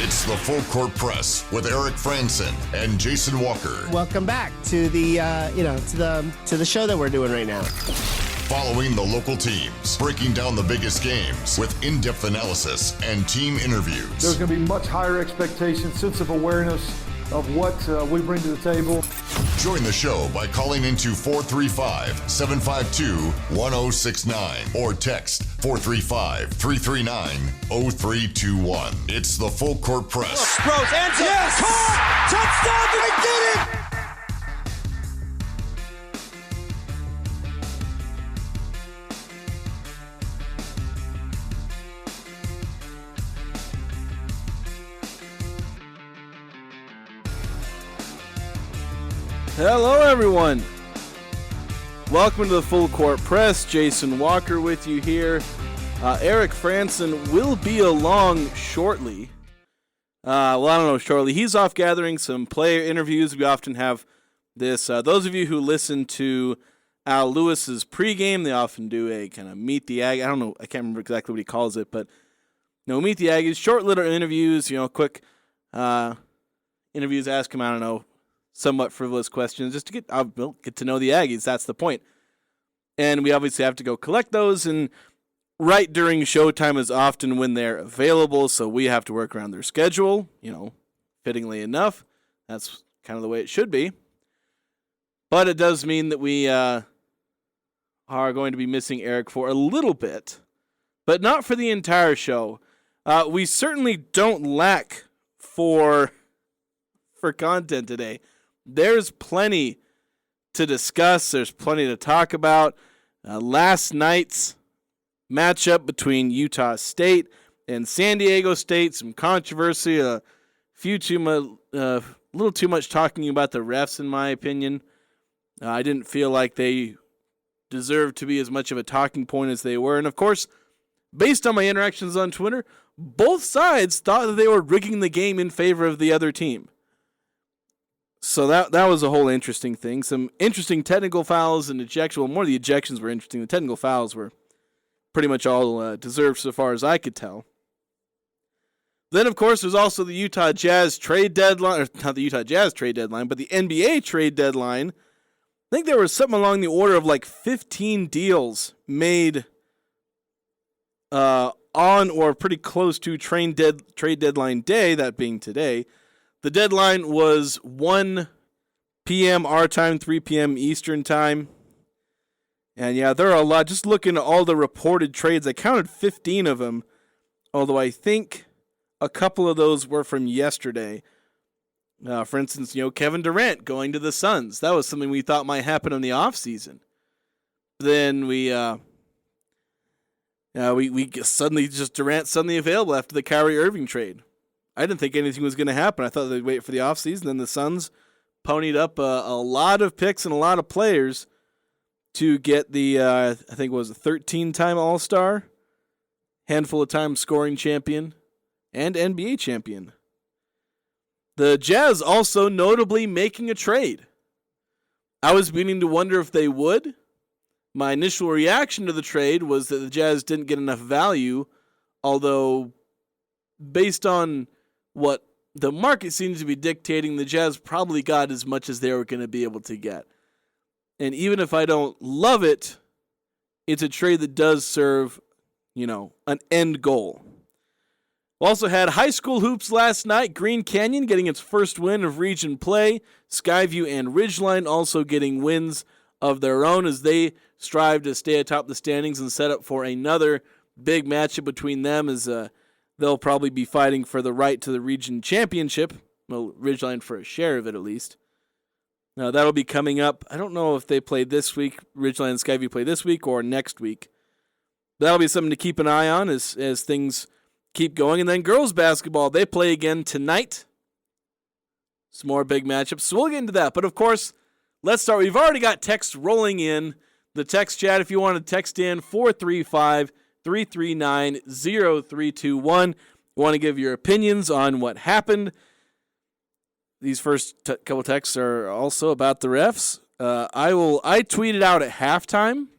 It's the Full Court Press with Eric Franson and Jason Walker. Welcome back to the to the show that we're doing right now. Following the local teams, breaking down the biggest games with in-depth analysis and team interviews. There's going to be much higher expectations, sense of awareness of what we bring to the table. Join the show by calling into 435-752-1069 or text 435-339-0321. It's the Full Court Press. Sproles, answer, yes! Caught! Touchdown, they did it! Hello, everyone. Welcome to the Full Court Press. Jason Walker with you here. Eric Franson will be along shortly. I don't know shortly. He's off gathering some player interviews. We often have this. Those of you who listen to Al Lewis's pregame, they often do a kind of Meet the Aggies. I don't know. I can't remember exactly what he calls it, but Meet the Aggies. Short little interviews. Quick interviews. Ask him. I don't know. Somewhat frivolous questions just to get to know the Aggies. That's the point. And we obviously have to go collect those, and right during showtime is often when they're available, so we have to work around their schedule, fittingly enough. That's kind of the way it should be. But it does mean that we are going to be missing Eric for a little bit, but not for the entire show. We certainly don't lack for content today. There's plenty to discuss. There's plenty to talk about. Last night's matchup between Utah State and San Diego State, some controversy, a little too much talking about the refs, in my opinion. I didn't feel like they deserved to be as much of a talking point as they were. And, of course, based on my interactions on Twitter, both sides thought that they were rigging the game in favor of the other team. So that was a whole interesting thing. Some interesting technical fouls and ejections. Well, more of the ejections were interesting. The technical fouls were pretty much all deserved so far as I could tell. Then, of course, there's also the Utah Jazz trade deadline. Or not the Utah Jazz trade deadline, but the NBA trade deadline. I think there was something along the order of like 15 deals made on or pretty close to trade deadline day, that being today. The deadline was 1 p.m. our time, 3 p.m. Eastern time. And yeah, there are a lot. Just looking at all the reported trades, I counted 15 of them, although I think a couple of those were from yesterday. For instance, Kevin Durant going to the Suns. That was something we thought might happen in the offseason. Then we suddenly Durant suddenly available after the Kyrie Irving trade. I didn't think anything was going to happen. I thought they'd wait for the offseason. Then the Suns ponied up a lot of picks and a lot of players to get the, I think it was a 13-time All-Star, handful of times scoring champion, and NBA champion. The Jazz also notably making a trade. I was beginning to wonder if they would. My initial reaction to the trade was that the Jazz didn't get enough value, although based on what the market seems to be dictating, the Jazz probably got as much as they were going to be able to get. And even if I don't love it, it's a trade that does serve, an end goal. We also had high school hoops last night. Green Canyon getting its first win of region play. Skyview and Ridgeline also getting wins of their own as they strive to stay atop the standings and set up for another big matchup between them as they'll probably be fighting for the right to the region championship. Well, Ridgeline for a share of it at least. Now that'll be coming up. I don't know if they play this week, Ridgeline and Skyview play this week or next week. That'll be something to keep an eye on as things keep going. And then girls basketball, they play again tonight. Some more big matchups. So we'll get into that. But of course, let's start. We've already got text rolling in. The text chat, if you want to text in, 435-339-0321. You want to give your opinions on what happened. These first couple texts are also about the refs. I tweeted out at halftime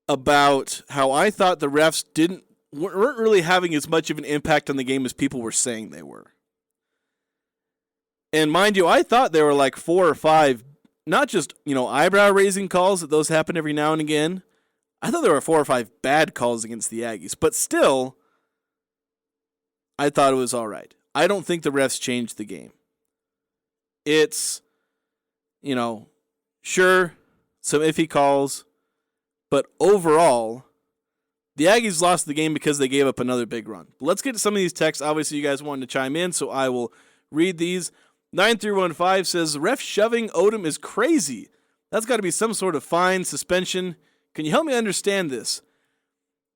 about how I thought the refs didn't weren't really having as much of an impact on the game as people were saying they were. And mind you, I thought there were like 4 or 5, not just, eyebrow-raising calls, that those happen every now and again. I thought there were 4 or 5 bad calls against the Aggies. But still, I thought it was all right. I don't think the refs changed the game. It's, sure, some iffy calls, but overall, the Aggies lost the game because they gave up another big run. But let's get to some of these texts. Obviously, you guys wanted to chime in, so I will read these. 9315 says, ref shoving Odom is crazy. That's got to be some sort of fine, suspension. Can you help me understand this?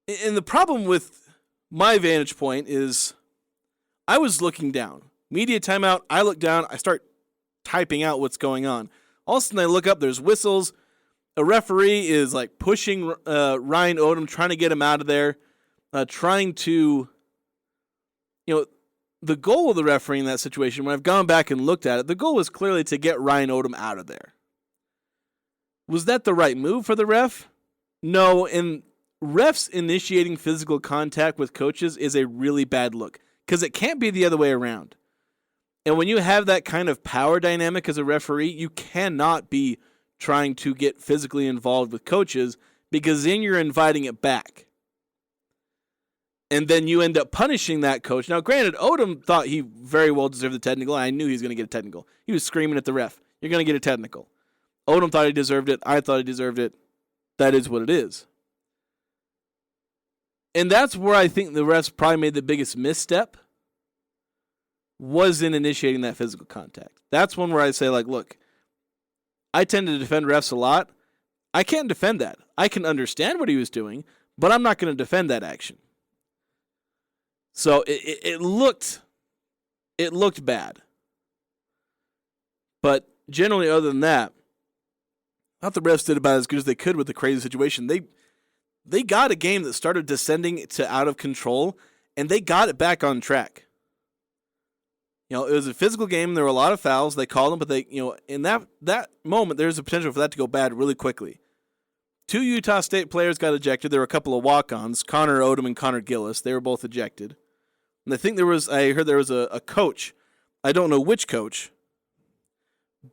And the problem with my vantage point is I was looking down. Media timeout, I look down, I start typing out what's going on. All of a sudden, I look up, there's whistles. A referee is like pushing Ryan Odom, trying to get him out of there, trying to, the goal of the referee in that situation, when I've gone back and looked at it, the goal was clearly to get Ryan Odom out of there. Was that the right move for the ref? No, and refs initiating physical contact with coaches is a really bad look because it can't be the other way around. And when you have that kind of power dynamic as a referee, you cannot be trying to get physically involved with coaches because then you're inviting it back. And then you end up punishing that coach. Now, granted, Odom thought he very well deserved the technical. I knew he was going to get a technical. He was screaming at the ref, you're going to get a technical. Odom thought he deserved it. I thought he deserved it. That is what it is. And that's where I think the refs probably made the biggest misstep, was in initiating that physical contact. That's one where I say, look, I tend to defend refs a lot. I can't defend that. I can understand what he was doing, but I'm not going to defend that action. So it looked bad. But generally, other than that, I thought the refs did about as good as they could with the crazy situation. They got a game that started descending to out of control, and they got it back on track. It was a physical game. There were a lot of fouls. They called them, but in that moment, there's a potential for that to go bad really quickly. 2 Utah State players got ejected. There were a couple of walk-ons, Connor Odom and Connor Gillis. They were both ejected. And I heard there was a coach. I don't know which coach,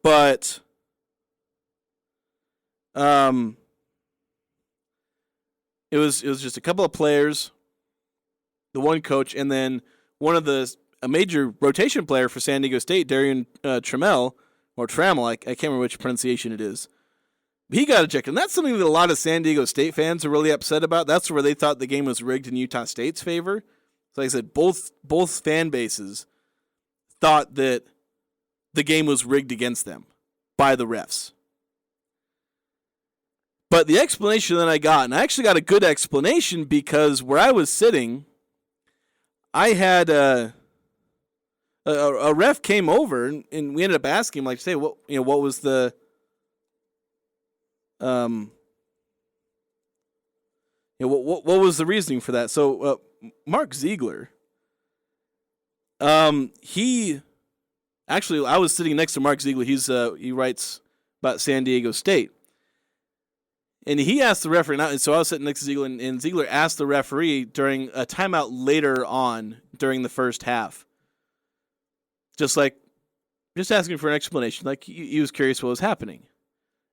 but it was just a couple of players, the one coach, and then a major rotation player for San Diego State, Darian Trammell, I can't remember which pronunciation it is. He got ejected, and that's something that a lot of San Diego State fans are really upset about. That's where they thought the game was rigged in Utah State's favor. So like I said, both fan bases thought that the game was rigged against them by the refs. But the explanation that I got, and I actually got a good explanation because where I was sitting, I had a ref came over and we ended up asking him, say, what was the what was the reasoning for that? So Mark Ziegler, I was sitting next to Mark Ziegler. He writes about San Diego State. And he asked the referee, and so I was sitting next to Ziegler, and Ziegler asked the referee during a timeout later on during the first half, just asking for an explanation. He was curious what was happening.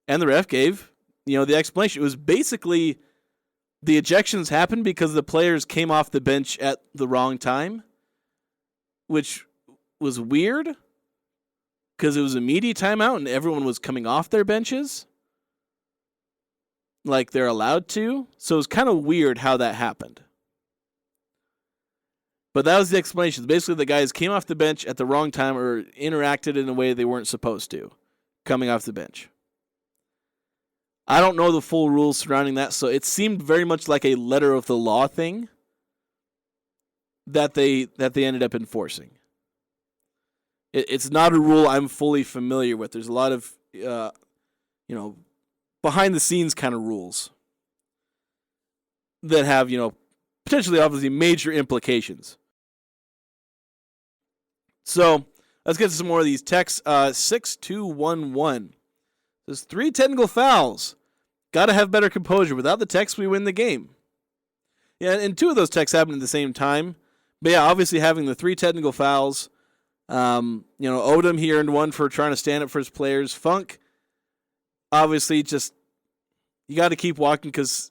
And the ref gave, the explanation. It was basically the ejections happened because the players came off the bench at the wrong time, which was weird because it was a media timeout and everyone was coming off their benches like they're allowed to. So it was kind of weird how that happened. But that was the explanation. Basically, the guys came off the bench at the wrong time or interacted in a way they weren't supposed to, coming off the bench. I don't know the full rules surrounding that, so it seemed very much like a letter of the law thing that they ended up enforcing. It's not a rule I'm fully familiar with. There's a lot of behind the scenes kind of rules that have potentially obviously major implications. So let's get to some more of these texts. 6211 says 3 technical fouls. Got to have better composure. Without the text, we win the game. Yeah, and 2 of those techs happened at the same time. But yeah, obviously having the 3 technical fouls. Odom, he earned 1 for trying to stand up for his players. Funk, obviously, just you got to keep walking because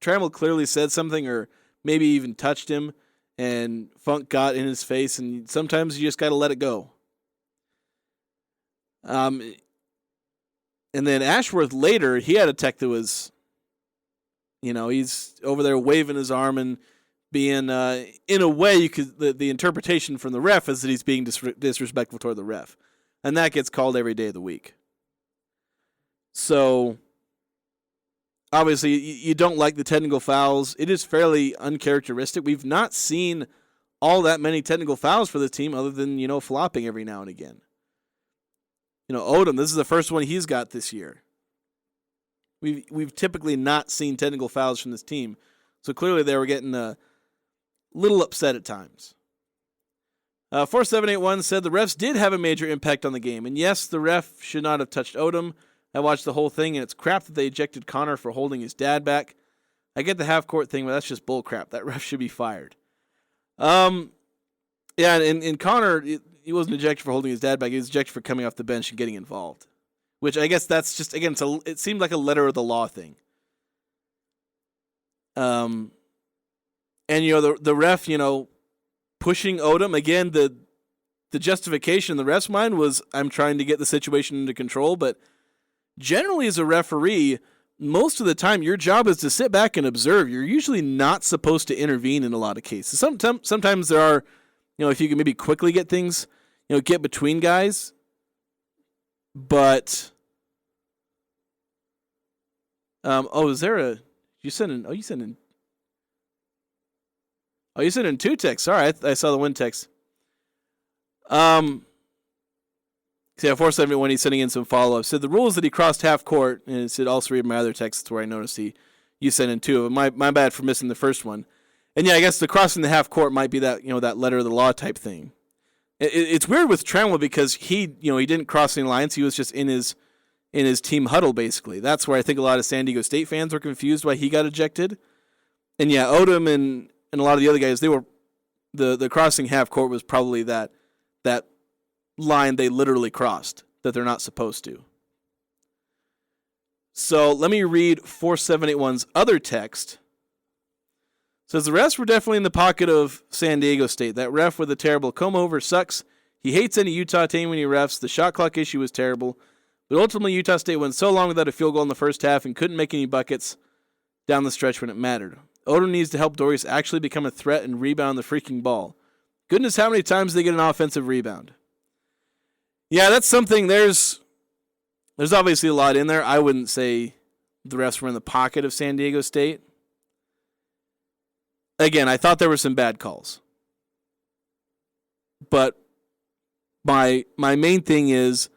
Trammell clearly said something or maybe even touched him, and Funk got in his face, and sometimes you just got to let it go. And then Ashworth later, he had a tech that was, he's over there waving his arm and being, in a way, you could the interpretation from the ref is that he's being disrespectful toward the ref. And that gets called every day of the week. So, obviously, you don't like the technical fouls. It is fairly uncharacteristic. We've not seen all that many technical fouls for this team other than, flopping every now and again. Odom, this is the first one he's got this year. We've typically not seen technical fouls from this team. So clearly they were getting a little upset at times. 4781 said the refs did have a major impact on the game. And yes, the ref should not have touched Odom. I watched the whole thing, and it's crap that they ejected Connor for holding his dad back. I get the half-court thing, but that's just bull crap. That ref should be fired. Yeah, and Connor, he wasn't ejected for holding his dad back. He was ejected for coming off the bench and getting involved. Which I guess that's just, again, it seemed like a letter of the law thing. And, the ref, pushing Odom, again, the justification in the ref's mind was, I'm trying to get the situation under control, but generally as a referee, most of the time your job is to sit back and observe. You're usually not supposed to intervene in a lot of cases. Sometimes there are, if you can maybe quickly get things, get between guys, but, you sent in 2 texts. Sorry, I saw the 1 text. Yeah, 471, he's sending in some follow-up. Said the rule is that he crossed half court, and it said also read my other texts where I noticed you sent in 2 of them. My bad for missing the first one. And yeah, I guess the crossing the half court might be that, that letter of the law type thing. It's weird with Trammell because he didn't cross any lines. He was just in his team huddle, basically. That's where I think a lot of San Diego State fans were confused why he got ejected. And yeah, Odom and a lot of the other guys, they were the crossing half court was probably that line they literally crossed that they're not supposed to. So let me read 4781's other text. It says the refs were definitely in the pocket of San Diego State. That ref with a terrible comb over sucks. He hates any Utah team when he refs. The shot clock issue was terrible. But ultimately, Utah State went so long without a field goal in the first half and couldn't make any buckets down the stretch when it mattered. Odom needs to help Dorius actually become a threat and rebound the freaking ball. Goodness, how many times they get an offensive rebound. Yeah, that's something. There's obviously a lot in there. I wouldn't say the refs were in the pocket of San Diego State. Again, I thought there were some bad calls. But my main thing is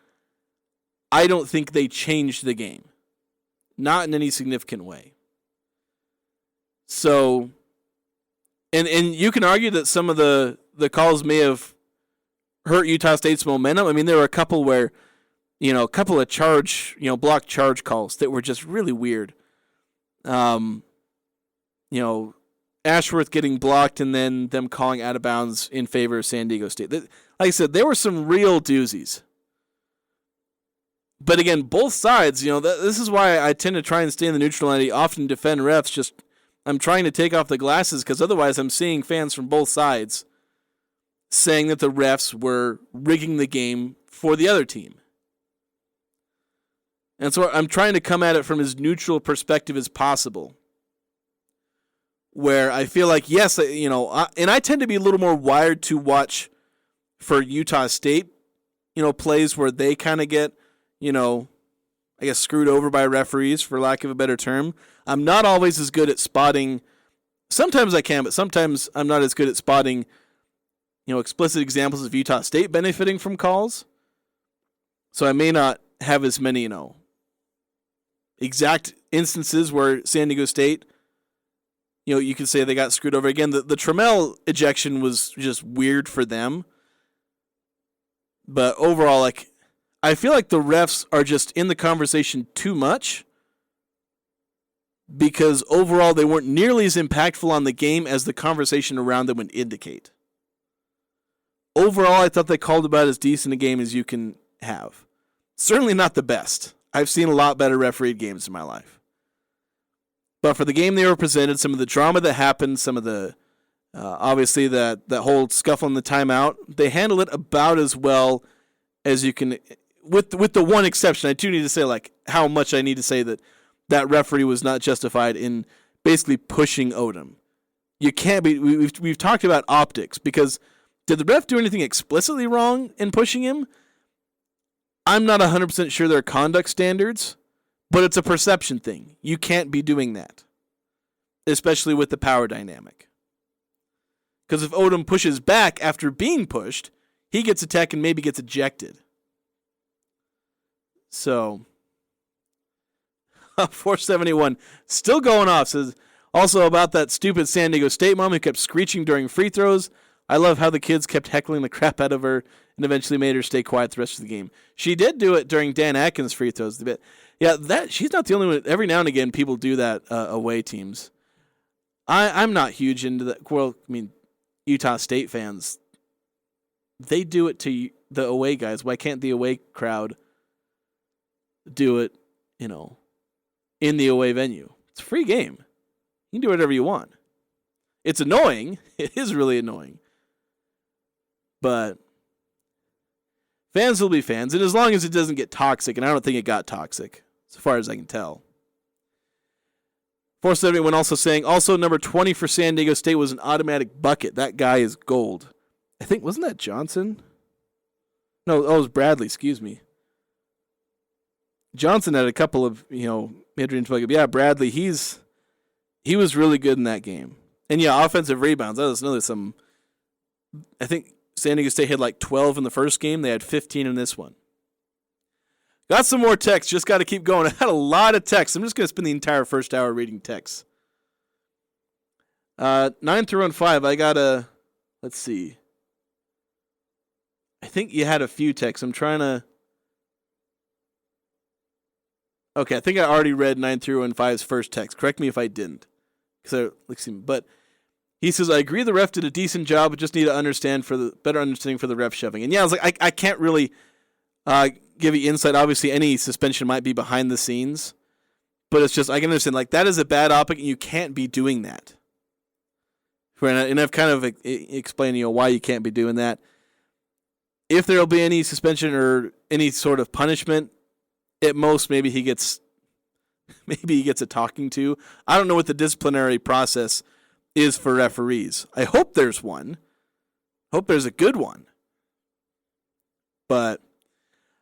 I don't think they changed the game. Not in any significant way. So, and you can argue that some of the calls may have hurt Utah State's momentum. I mean, there were a couple where, a couple of block charge calls that were just really weird. Ashworth getting blocked and then them calling out of bounds in favor of San Diego State. Like I said, there were some real doozies. But again, both sides, this is why I tend to try and stay in the neutral and I often defend refs. I'm trying to take off the glasses because otherwise I'm seeing fans from both sides saying that the refs were rigging the game for the other team. And so I'm trying to come at it from as neutral perspective as possible. Where I feel like, yes, and I tend to be a little more wired to watch for Utah State, plays where they kind of get, I guess screwed over by referees, for lack of a better term. I'm not always as good at spotting. Sometimes I can, but sometimes I'm not as good at spotting, explicit examples of Utah State benefiting from calls. So I may not have as many, exact instances where San Diego State, you could say they got screwed over. Again, the Trammell ejection was just weird for them. But overall, I feel like the refs are just in the conversation too much because overall they weren't nearly as impactful on the game as the conversation around them would indicate. Overall, I thought they called about as decent a game as you can have. Certainly not the best. I've seen a lot better refereed games in my life. But for the game they were presented, some of the drama that happened, some of the, obviously that whole scuffle in the timeout, they handled it about as well as you can, with the one exception. I do need to say how much I need to say that referee was not justified in basically pushing Odom. You can't be, we've talked about optics, because did the ref do anything explicitly wrong in pushing him? I'm not 100% sure there are conduct standards, but it's a perception thing. You can't be doing that, especially with the power dynamic. Because if Odom pushes back after being pushed, he gets attacked and maybe gets ejected. So, 471 still going off. Says also about that stupid San Diego State mom who kept screeching during free throws. I love how the kids kept heckling the crap out of her and eventually made her stay quiet the rest of the game. She did do it during Dan Atkins' free throws a bit. Yeah, she's not the only one. Every now and again, people do that away teams. I'm not huge into that. Well, I mean, Utah State fans, they do it to the away guys. Why can't the away crowd do it, in the away venue? It's a free game. You can do whatever you want. It's annoying. It is really annoying. But fans will be fans, and as long as it doesn't get toxic, and I don't think it got toxic, as far as I can tell. 471 also saying, also number 20 for San Diego State was an automatic bucket. That guy is gold. I think, wasn't that Johnson? No, it was Bradley, excuse me. Johnson had a couple of, mid-range buckets. Yeah, Bradley, he was really good in that game. And yeah, offensive rebounds. I just know there's some, I think San Diego State had 12 in the first game. They had 15 in this one. Got some more texts. Just got to keep going. I had a lot of texts. I'm just going to spend the entire first hour reading texts. 9 through 5, I got let's see. I think you had a few texts. I'm trying to. Okay, I think I already read 9 through 5's first text. Correct me if I didn't. But he says, I agree the ref did a decent job, but just need to better understanding for the ref shoving. And yeah, I was I can't really give you insight. Obviously, any suspension might be behind the scenes, but it's just, I can understand, that is a bad optic, and you can't be doing that. And I've kind of explained, why you can't be doing that. If there'll be any suspension or any sort of punishment, at most, maybe he gets a talking to. I don't know what the disciplinary process is for referees. I hope there's one. Hope there's a good one. But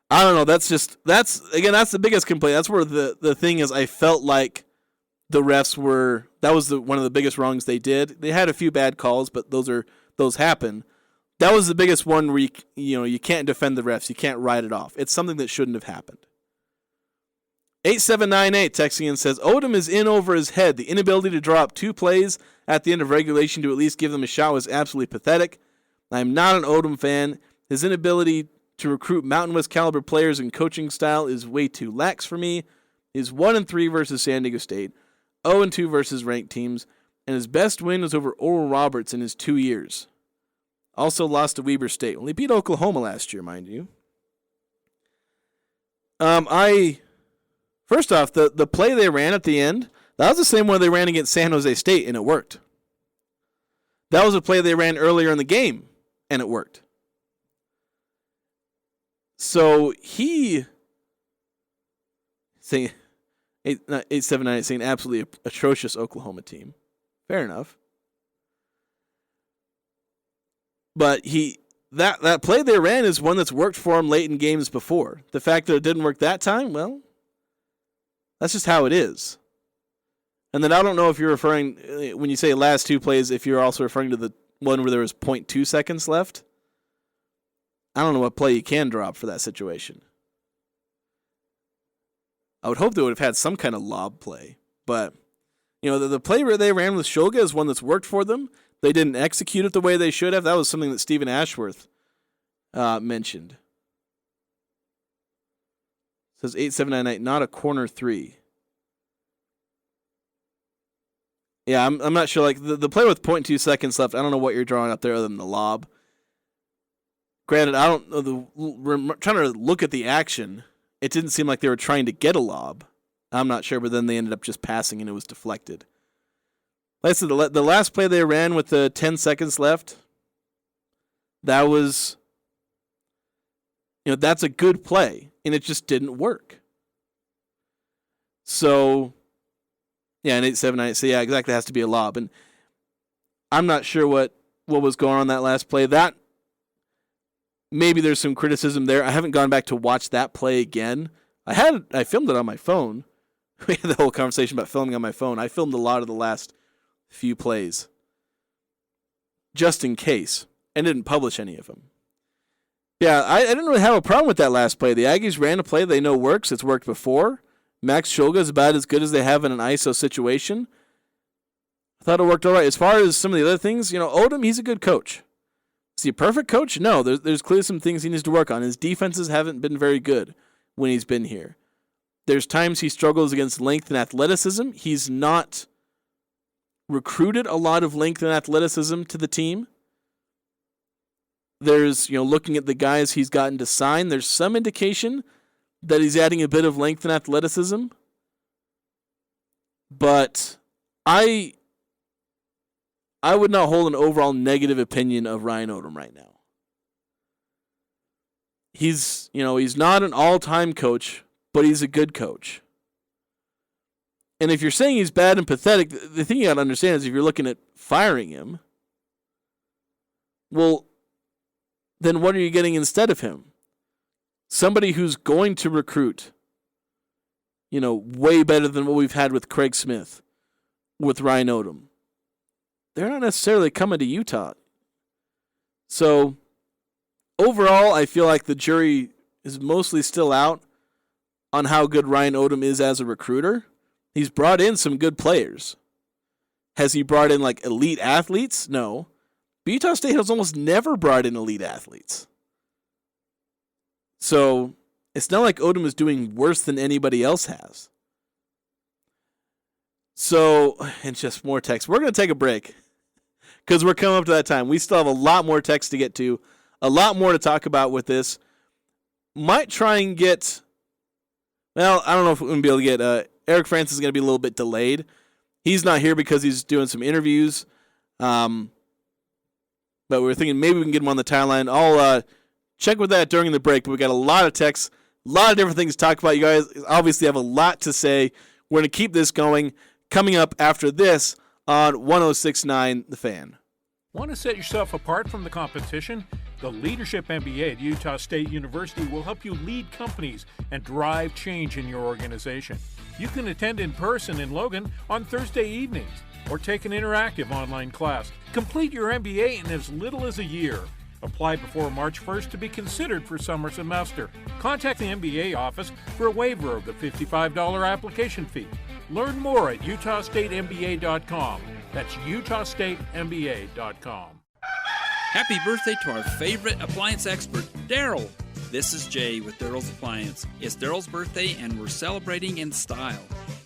I don't know. That's the biggest complaint. That's where the thing is. I felt like the refs were. That was one of the biggest wrongs they did. They had a few bad calls, but those happen. That was the biggest one where you can't defend the refs. You can't write it off. It's something that shouldn't have happened. 8798 texting in says, Odom is in over his head. The inability to draw up 2 plays at the end of regulation to at least give them a shot was absolutely pathetic. I am not an Odom fan. His inability to recruit Mountain West caliber players and coaching style is way too lax for me. He's 1-3 versus San Diego State, 0-2 versus ranked teams, and his best win was over Oral Roberts in his 2 years. Also lost to Weber State. Well, he beat Oklahoma last year, mind you. First off, the play they ran at the end, that was the same one they ran against San Jose State, and it worked. That was a play they ran earlier in the game, and it worked. So he, saying 879, saying absolutely atrocious Oklahoma team. Fair enough. But that play they ran is one that's worked for him late in games before. The fact that it didn't work that time, well, that's just how it is. And then I don't know if you're referring, when you say last 2 plays, if you're also referring to the one where there was 0.2 seconds left. I don't know what play you can drop for that situation. I would hope they would have had some kind of lob play. But, the play where they ran with Shoga is one that's worked for them. They didn't execute it the way they should have. That was something that Stephen Ashworth mentioned. Says 8798, not a corner 3. Yeah, I'm not sure. Like the play with 0.2 seconds left, I don't know what you're drawing up there other than the lob. Granted, I don't know. We're trying to look at the action. It didn't seem like they were trying to get a lob. I'm not sure, but then they ended up just passing and it was deflected. Like I said, the last play they ran with the 10 seconds left, that was, that's a good play, and it just didn't work. So, yeah, an 8-7-9. So, yeah, exactly, it has to be a lob. And I'm not sure what was going on that last play. That, maybe there's some criticism there. I haven't gone back to watch that play again. I filmed it on my phone. We had the whole conversation about filming on my phone. I filmed a lot of the last few plays just in case and didn't publish any of them. Yeah, I didn't really have a problem with that last play. The Aggies ran a play they know works. It's worked before. Max Shulga is about as good as they have in an ISO situation. I thought it worked all right. As far as some of the other things, Odom, he's a good coach. Is he a perfect coach? No, there's clearly some things he needs to work on. His defenses haven't been very good when he's been here. There's times he struggles against length and athleticism. He's not recruited a lot of length and athleticism to the team. There's, looking at the guys he's gotten to sign, there's some indication that he's adding a bit of length and athleticism. But I would not hold an overall negative opinion of Ryan Odom right now. He's not an all-time coach, but he's a good coach. And if you're saying he's bad and pathetic, the thing you got to understand is if you're looking at firing him, well, then what are you getting instead of him? Somebody who's going to recruit, way better than what we've had with Craig Smith, with Ryan Odom. They're not necessarily coming to Utah. So, overall, I feel like the jury is mostly still out on how good Ryan Odom is as a recruiter. He's brought in some good players. Has he brought in, elite athletes? No. But Utah State has almost never brought in elite athletes. So, it's not like Odom is doing worse than anybody else has. So, and just more text. We're going to take a break because we're coming up to that time. We still have a lot more text to get to, a lot more to talk about with this. Might try and get, well, I don't know if we're going to be able to get, Eric Francis is going to be a little bit delayed. He's not here because he's doing some interviews. But we were thinking maybe we can get him on the timeline. I'll check with that during the break. But we got a lot of texts, a lot of different things to talk about. You guys obviously have a lot to say. We're going to keep this going. Coming up after this on 106.9 The Fan. Want to set yourself apart from the competition? The Leadership MBA at Utah State University will help you lead companies and drive change in your organization. You can attend in person in Logan on Thursday evenings or take an interactive online class. Complete your MBA in as little as a year. Apply before March 1st to be considered for summer semester. Contact the MBA office for a waiver of the $55 application fee. Learn more at utahstatemba.com. That's utahstatemba.com. Happy birthday to our favorite appliance expert, Daryl. This is Jay with Daryl's Appliance. It's Daryl's birthday and we're celebrating in style.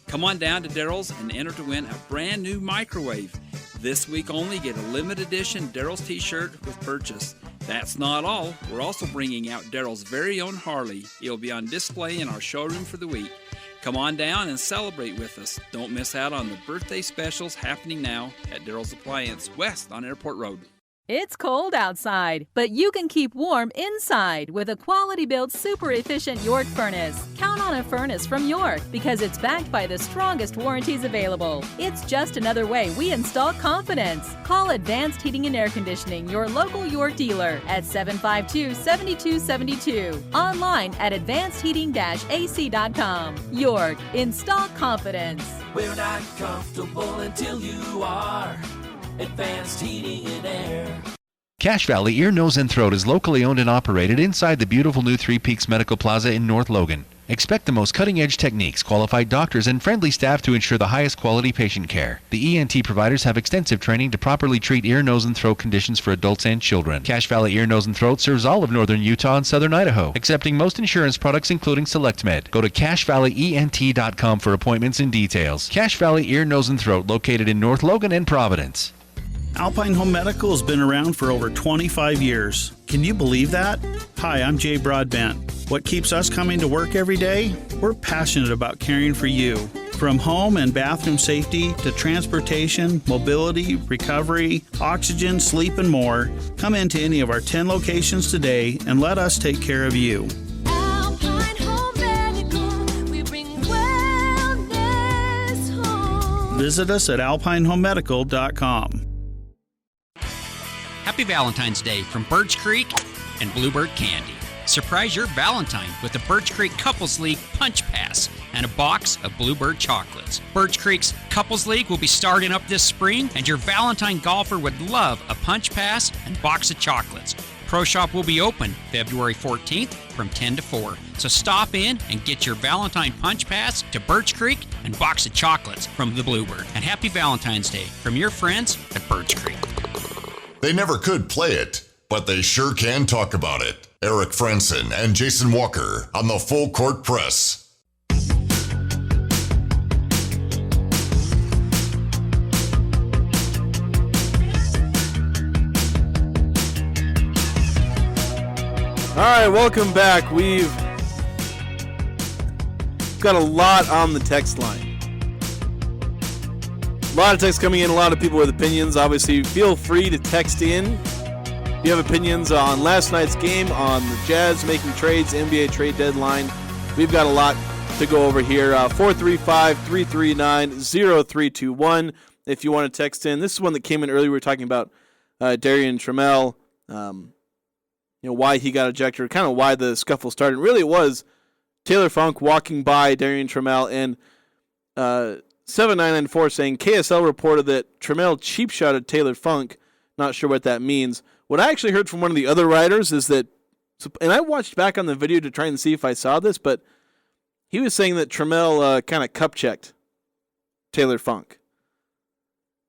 Come on down to Daryl's and enter to win a brand new microwave. This week only, get a limited edition Daryl's t-shirt with purchase. That's not all. We're also bringing out Daryl's very own Harley. It'll be on display in our showroom for the week. Come on down and celebrate with us. Don't miss out on the birthday specials happening now at Daryl's Appliance, west on Airport Road. It's cold outside, but you can keep warm inside with a quality-built, super-efficient York furnace. Count on a furnace from York because it's backed by the strongest warranties available. It's just another way we install confidence. Call Advanced Heating and Air Conditioning, your local York dealer, at 752-7272. Online at advancedheating-ac.com. York, install confidence. We're not comfortable until you are. Advanced Heating and Air. Cache Valley Ear, Nose, and Throat is locally owned and operated inside the beautiful new Three Peaks Medical Plaza in North Logan. Expect the most cutting-edge techniques, qualified doctors, and friendly staff to ensure the highest quality patient care. The ENT providers have extensive training to properly treat ear, nose, and throat conditions for adults and children. Cache Valley Ear, Nose, and Throat serves all of northern Utah and southern Idaho, accepting most insurance products including SelectMed. Go to CacheValleyENT.com for appointments and details. Cache Valley Ear, Nose, and Throat, located in North Logan and Providence. Alpine Home Medical has been around for over 25 years. Can you believe that? Hi, I'm Jay Broadbent. What keeps us coming to work every day? We're passionate about caring for you. From home and bathroom safety to transportation, mobility, recovery, oxygen, sleep, and more, come into any of our 10 locations today and let us take care of you. Alpine Home Medical, we bring wellness home. Visit us at alpinehomemedical.com. Happy Valentine's Day from Birch Creek and Bluebird Candy. Surprise your Valentine with the Birch Creek Couples League Punch Pass and a box of Bluebird chocolates. Birch Creek's Couples League will be starting up this spring, and your Valentine golfer would love a punch pass and box of chocolates. Pro Shop will be open February 14th from 10 to 4. So stop in and get your Valentine Punch Pass to Birch Creek and box of chocolates from the Bluebird. And happy Valentine's Day from your friends at Birch Creek. They never could play it, but they sure can talk about it. Eric Franson and Jason Walker on the Full Court Press. All right, welcome back. We've got a lot on the text line. A lot of texts coming in, a lot of people with opinions. Obviously, feel free to text in. If you have opinions on last night's game, on the Jazz making trades, NBA trade deadline, we've got a lot to go over here. 435-339-0321 if you want to text in. This is one that came in earlier. We were talking about Darian Trammell, why he got ejected, kind of why the scuffle started. Really, it was Taylor Funk walking by Darian Trammell, and 7994 saying KSL reported that Trammell cheap shotted Taylor Funk. Not sure what that means. What I actually heard from one of the other writers is that, and I watched back on the video to try and see if I saw this, but he was saying that Trammell kind of cup checked Taylor Funk.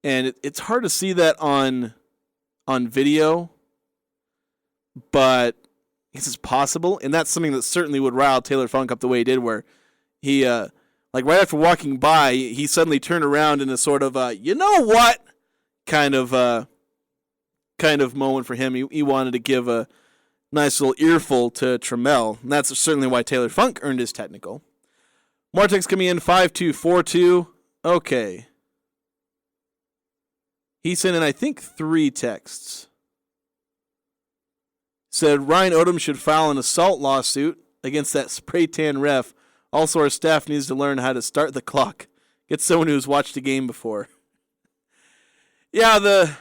And it's hard to see that on video, but it's possible. And that's something that certainly would rile Taylor Funk up the way he did, where he, right after walking by, he suddenly turned around in a sort of, you know what, kind of moment for him. He wanted to give a nice little earful to Trammell, and that's certainly why Taylor Funk earned his technical. More texts coming in, 5242. Okay. He sent in, I think, 3 texts. Said Ryan Odom should file an assault lawsuit against that spray tan ref. Also, our staff needs to learn how to start the clock. Get someone who's watched the game before. Yeah, the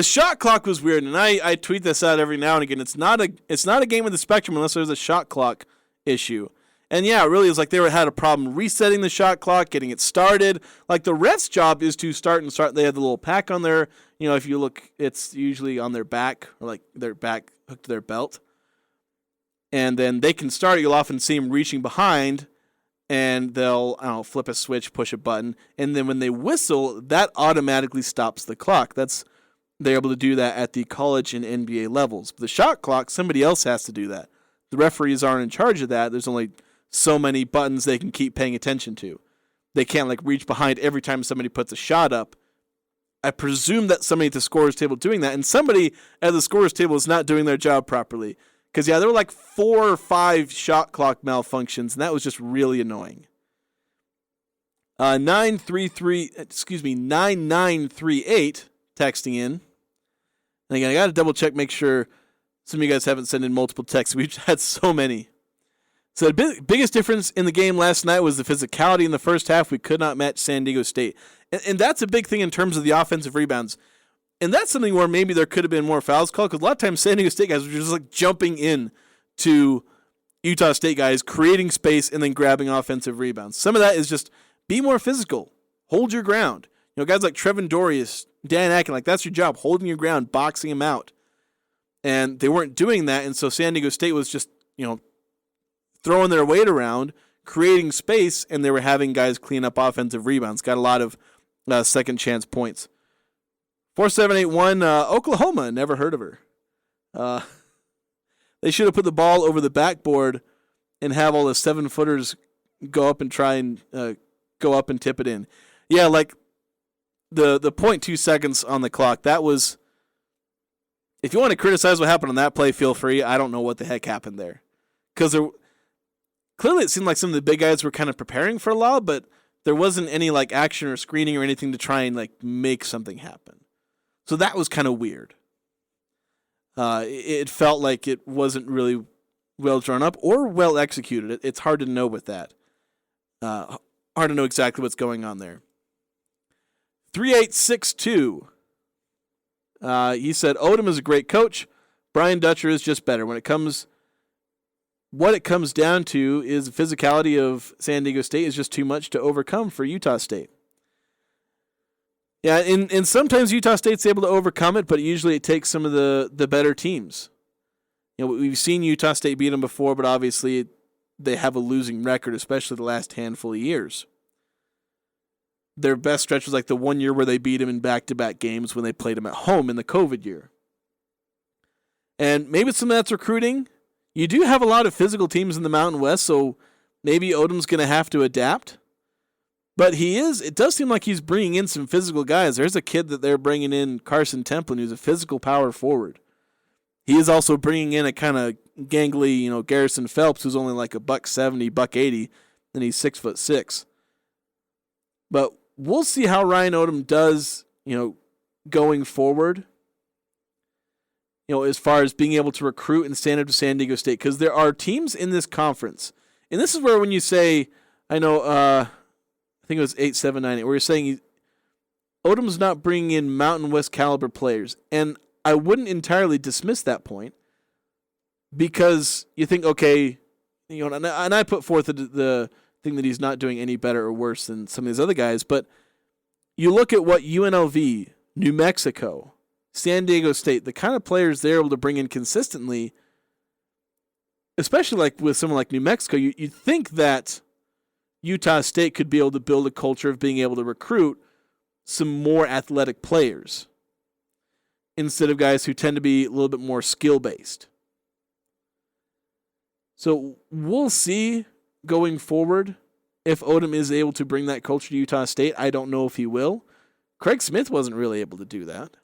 shot clock was weird, and I tweet this out every now and again. It's not a game with the Spectrum unless there's a shot clock issue. And yeah, it really is like they had a problem resetting the shot clock, getting it started. Like the ref's job is to start. They have the little pack on their, if you look, it's usually on their back, or like their back hooked to their belt. And then they can start. You'll often see them reaching behind, and they'll, flip a switch, push a button. And then when they whistle, that automatically stops the clock. They're able to do that at the college and NBA levels. But the shot clock, somebody else has to do that. The referees aren't in charge of that. There's only so many buttons they can keep paying attention to. They can't reach behind every time somebody puts a shot up. I presume that somebody at the scorer's table doing that, and somebody at the scorer's table is not doing their job properly. Because, there were 4 or 5 shot clock malfunctions, and that was just really annoying. 9938 texting in. And again, I got to double check, make sure some of you guys haven't sent in multiple texts. We've had so many. So the biggest difference in the game last night was the physicality in the first half. We could not match San Diego State. And that's a big thing in terms of the offensive rebounds. And that's something where maybe there could have been more fouls called, because a lot of times San Diego State guys were just jumping in to Utah State guys, creating space and then grabbing offensive rebounds. Some of that is just be more physical. Hold your ground. Guys like Trevin Dorius, Dan Akin, that's your job, holding your ground, boxing him out. And they weren't doing that, and so San Diego State was just, throwing their weight around, creating space, and they were having guys clean up offensive rebounds. Got a lot of second chance points. 4781, Oklahoma. Never heard of her. They should have put the ball over the backboard and have all the 7-footers go up and try and go up and tip it in. Yeah, like the 0.2 seconds on the clock, that was, if you want to criticize what happened on that play, feel free. I don't know what the heck happened there. Because clearly it seemed like some of the big guys were kind of preparing for a lob, but there wasn't any like action or screening or anything to try and like make something happen. So that was kind of weird. It felt like it wasn't really well drawn up or well executed. It's hard to know with that. Hard to know exactly what's going on there. 3862. He said, Odom is a great coach. Brian Dutcher is just better. What it comes down to is the physicality of San Diego State is just too much to overcome for Utah State. Yeah, and sometimes Utah State's able to overcome it, but usually it takes some of the better teams. You know, we've seen Utah State beat them before, but obviously they have a losing record, especially the last handful of years. Their best stretch was like the 1 year where they beat them in back-to-back games when they played them at home in the COVID year. And maybe some of that's recruiting. You do have a lot of physical teams in the Mountain West, so maybe Odom's going to have to adapt. But it does seem like he's bringing in some physical guys. There's a kid that they're bringing in, Carson Templin, who's a physical power forward. He is also bringing in a kind of gangly, Garrison Phelps, who's only like $170, $180, and he's 6'6". But we'll see how Ryan Odom does, going forward. As far as being able to recruit and stand up to San Diego State, because there are teams in this conference, and this is where when you say, I think it was 8798, where you're saying Odom's not bringing in Mountain West caliber players, and I wouldn't entirely dismiss that point, because you think, okay, and I put forth the thing that he's not doing any better or worse than some of these other guys, but you look at what UNLV, New Mexico, San Diego State, the kind of players they're able to bring in consistently, especially like with someone like New Mexico, you think that Utah State could be able to build a culture of being able to recruit some more athletic players instead of guys who tend to be a little bit more skill-based. So we'll see going forward if Odom is able to bring that culture to Utah State. I don't know if he will. Craig Smith wasn't really able to do that.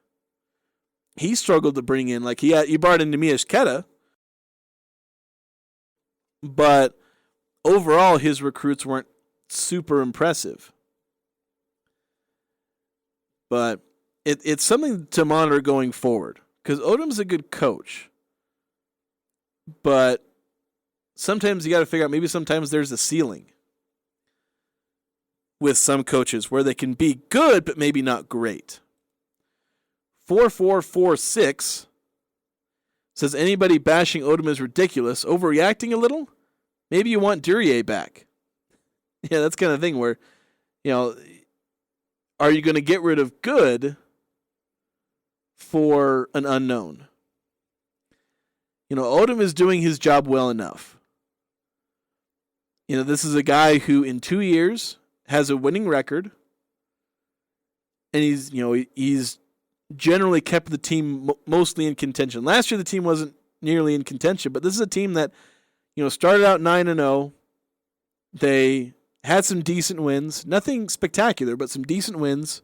He struggled to bring in, he brought in Nehemiah Shketa, but overall his recruits weren't super impressive. But it's something to monitor going forward, because Odom's a good coach, but sometimes you got to figure out, maybe sometimes there's a ceiling with some coaches where they can be good but maybe not great. 4446 says, anybody bashing Odom is ridiculous. Overreacting a little? Maybe you want Duryea back. Yeah, that's kind of thing where, are you going to get rid of good for an unknown? Odom is doing his job well enough. This is a guy who in 2 years has a winning record, and he's generally kept the team mostly in contention. Last year the team wasn't nearly in contention, but this is a team that, started out 9-0. They had some decent wins, nothing spectacular, but some decent wins.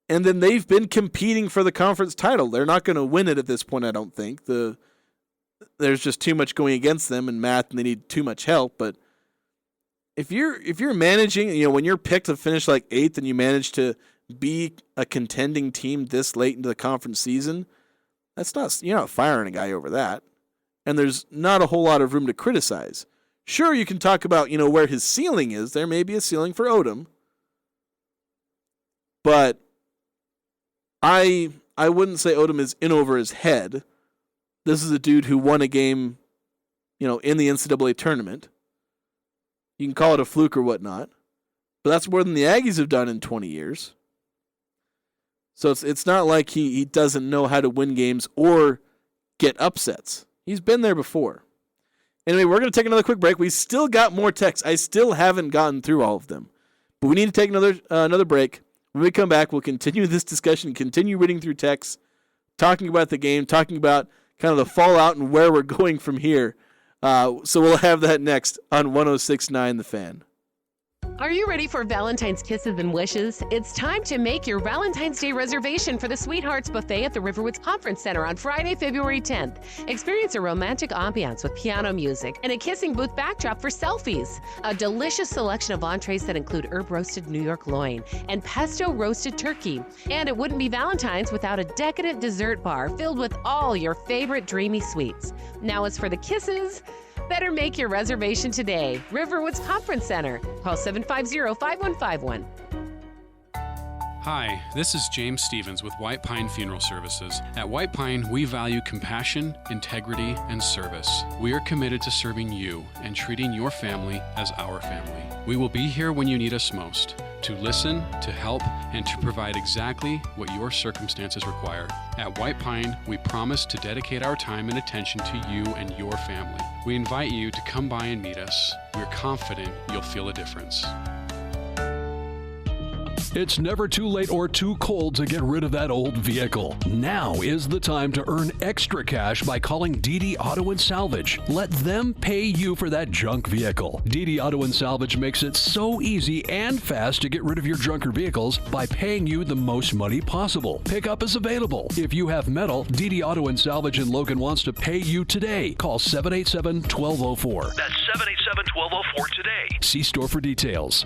And then they've been competing for the conference title. They're not going to win it at this point, I don't think. There's just too much going against them in math, and they need too much help. But if you're managing, when you're picked to finish like 8th and you manage to be a contending team this late into the conference season, you're not firing a guy over that. And there's not a whole lot of room to criticize. Sure, you can talk about, where his ceiling is. There may be a ceiling for Odom. But I wouldn't say Odom is in over his head. This is a dude who won a game, in the NCAA tournament. You can call it a fluke or whatnot. But that's more than the Aggies have done in 20 years. So it's not like he doesn't know how to win games or get upsets. He's been there before. Anyway, we're going to take another quick break. We still got more texts. I still haven't gotten through all of them. But we need to take another break. When we come back, we'll continue this discussion, continue reading through texts, talking about the game, talking about kind of the fallout and where we're going from here. So we'll have that next on 106.9 The Fan. Are you ready for Valentine's kisses and wishes? It's time to make your Valentine's Day reservation for the Sweethearts Buffet at the Riverwoods Conference Center on Friday, February 10th. Experience a romantic ambiance with piano music and a kissing booth backdrop for selfies. A delicious selection of entrees that include herb-roasted New York loin and pesto roasted turkey. And it wouldn't be Valentine's without a decadent dessert bar filled with all your favorite dreamy sweets. Now as for the kisses, better make your reservation today. Riverwoods Conference Center. Call 750-5151. Hi, this is James Stevens with White Pine Funeral Services. At White Pine, we value compassion, integrity, and service. We are committed to serving you and treating your family as our family. We will be here when you need us most, to listen, to help, and to provide exactly what your circumstances require. At White Pine, we promise to dedicate our time and attention to you and your family. We invite you to come by and meet us. We're confident you'll feel a difference. It's never too late or too cold to get rid of that old vehicle. Now is the time to earn extra cash by calling DD Auto and Salvage. Let them pay you for that junk vehicle. DD Auto and Salvage makes it so easy and fast to get rid of your junker vehicles by paying you the most money possible. Pickup is available. If you have metal, DD Auto and Salvage in Logan wants to pay you today. Call 787-1204. That's 787-1204 today. See store for details.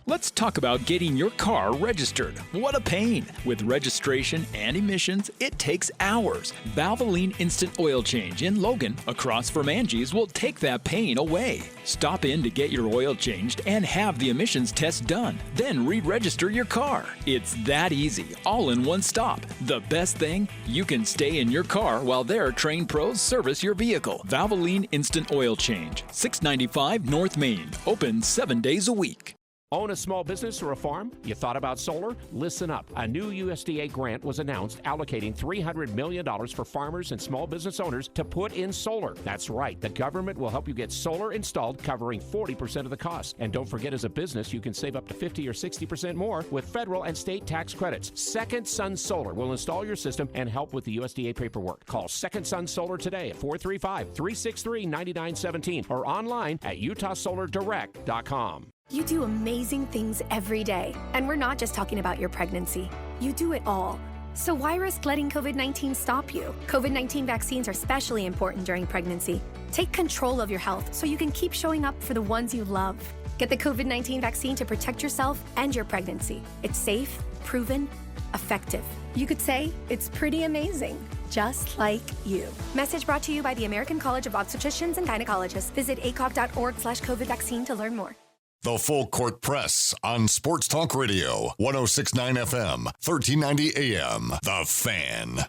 Let's talk about getting your car registered. What a pain! With registration and emissions, it takes hours. Valvoline Instant Oil Change in Logan, across from Aggies, will take that pain away. Stop in to get your oil changed and have the emissions test done. Then re-register your car. It's that easy, all in one stop. The best thing? You can stay in your car while their trained pros service your vehicle. Valvoline Instant Oil Change, 695 North Main. Open 7 days a week. Own a small business or a farm? You thought about solar? Listen up. A new USDA grant was announced allocating $300 million for farmers and small business owners to put in solar. That's right. The government will help you get solar installed, covering 40% of the cost. And don't forget, as a business, you can save up to 50 or 60% more with federal and state tax credits. Second Sun Solar will install your system and help with the USDA paperwork. Call Second Sun Solar today at 435-363-9917 or online at utahsolardirect.com. You do amazing things every day. And we're not just talking about your pregnancy. You do it all. So why risk letting COVID-19 stop you? COVID-19 vaccines are especially important during pregnancy. Take control of your health so you can keep showing up for the ones you love. Get the COVID-19 vaccine to protect yourself and your pregnancy. It's safe, proven, effective. You could say it's pretty amazing. Just like you. Message brought to you by the American College of Obstetricians and Gynecologists. Visit acob.org/COVID vaccine to learn more. The Full Court Press on Sports Talk Radio, 106.9 FM, 1390 AM. The Fan.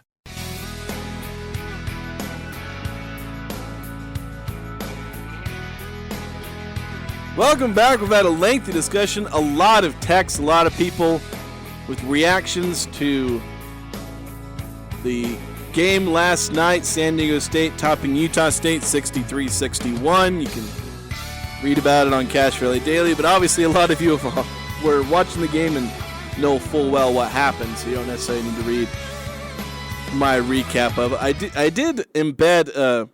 Welcome back. We've had a lengthy discussion, a lot of texts, a lot of people with reactions to the game last night. San Diego State topping Utah State 63-61. You can read about it on Cache Valley Daily, but obviously a lot of you were watching the game and know full well what happened, so you don't necessarily need to read my recap of it. I did embed a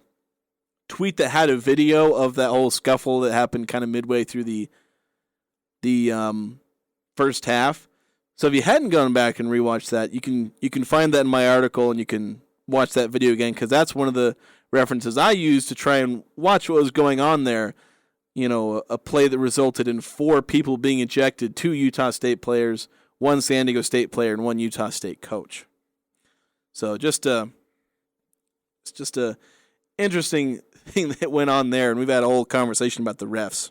tweet that had a video of that whole scuffle that happened kind of midway through the first half. So if you hadn't gone back and rewatched that, you can find that in my article and you can watch that video again, because that's one of the references I used to try and watch what was going on there. You know, a play that resulted in 4 people being ejected, 2 Utah State players, 1 San Diego State player, and 1 Utah State coach. So it's just a interesting thing that went on there, and we've had a whole conversation about the refs.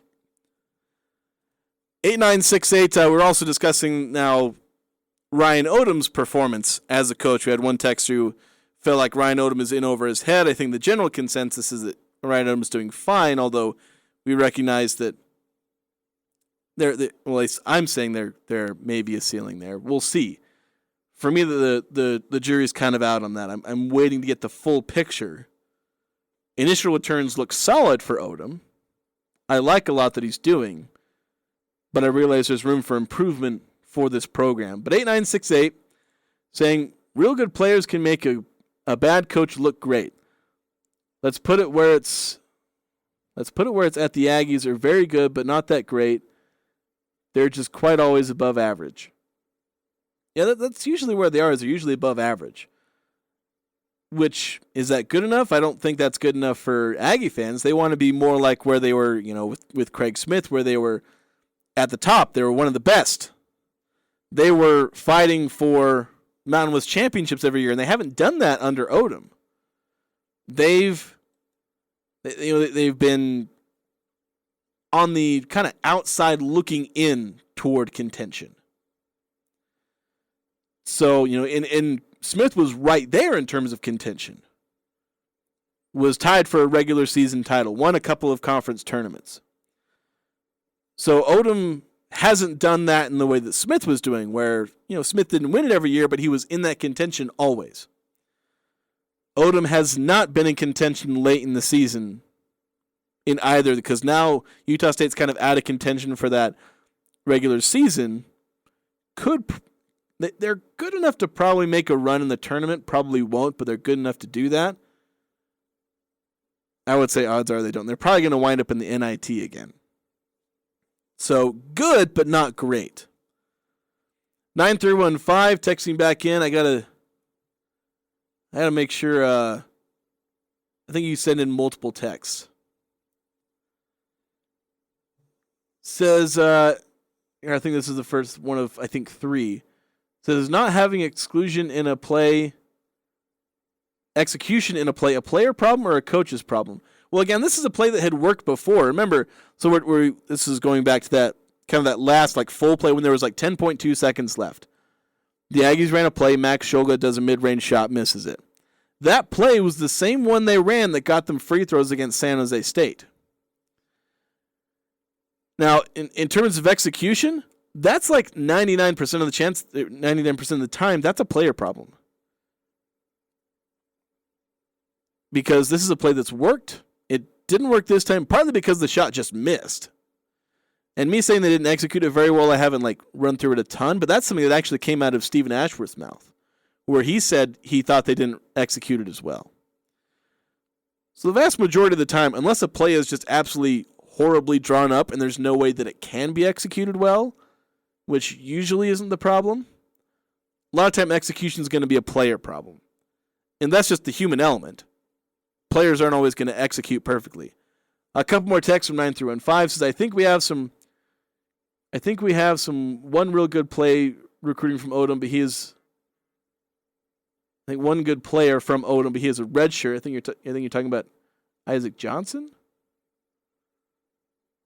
8968, we're also discussing now Ryan Odom's performance as a coach. We had one text who felt like Ryan Odom is in over his head. I think the general consensus is that Ryan Odom is doing fine, although we recognize that well, at least I'm saying there may be a ceiling there. We'll see. For me, the jury's kind of out on that. I'm waiting to get the full picture Initial returns look solid for Odom. I like a lot that he's doing, but I realize there's room for improvement for this program. But 8968 saying real good players can make a bad coach look great. Let's put it where it's at. The Aggies are very good, but not that great. They're just quite always above average. Yeah, that's usually where they are. Is they're usually above average. Which, is that good enough? I don't think that's good enough for Aggie fans. They want to be more like where they were, with Craig Smith, where they were at the top. They were one of the best. They were fighting for Mountain West championships every year, and they haven't done that under Odom. They've been on the kind of outside looking in toward contention. So, and Smith was right there in terms of contention. Was tied for a regular season title, won a couple of conference tournaments. So Odom hasn't done that in the way that Smith was doing, where, Smith didn't win it every year, but he was in that contention always. Odom has not been in contention late in the season in either, because now Utah State's kind of out of contention for that regular season. They're good enough to probably make a run in the tournament. Probably won't, but they're good enough to do that. I would say odds are they don't. They're probably going to wind up in the NIT again. So good, but not great. 9315 texting back in. I gotta make sure. I think you send in multiple texts. Says, I think this is the first one of, I think, 3. Says, not having execution in a play a player problem or a coach's problem? Well, again, this is a play that had worked before. Remember, so this is going back to that kind of that last full play when there was 10.2 seconds left. The Aggies ran a play. Max Scholga does a mid-range shot, misses it. That play was the same one they ran that got them free throws against San Jose State. Now, in terms of execution, that's 99% of the chance, 99% of the time, that's a player problem. Because this is a play that's worked. It didn't work this time, partly because the shot just missed. And me saying they didn't execute it very well, I haven't run through it a ton, but that's something that actually came out of Stephen Ashworth's mouth, where he said he thought they didn't execute it as well. So the vast majority of the time, unless a play is just absolutely horribly drawn up and there's no way that it can be executed well, which usually isn't the problem, a lot of time execution is going to be a player problem. And that's just the human element. Players aren't always going to execute perfectly. A couple more texts from 9315 says, I think we have some one real good play recruiting from Odom, but he is, I think, one good player from Odom, but he has a red shirt. I think you're talking about Isaac Johnson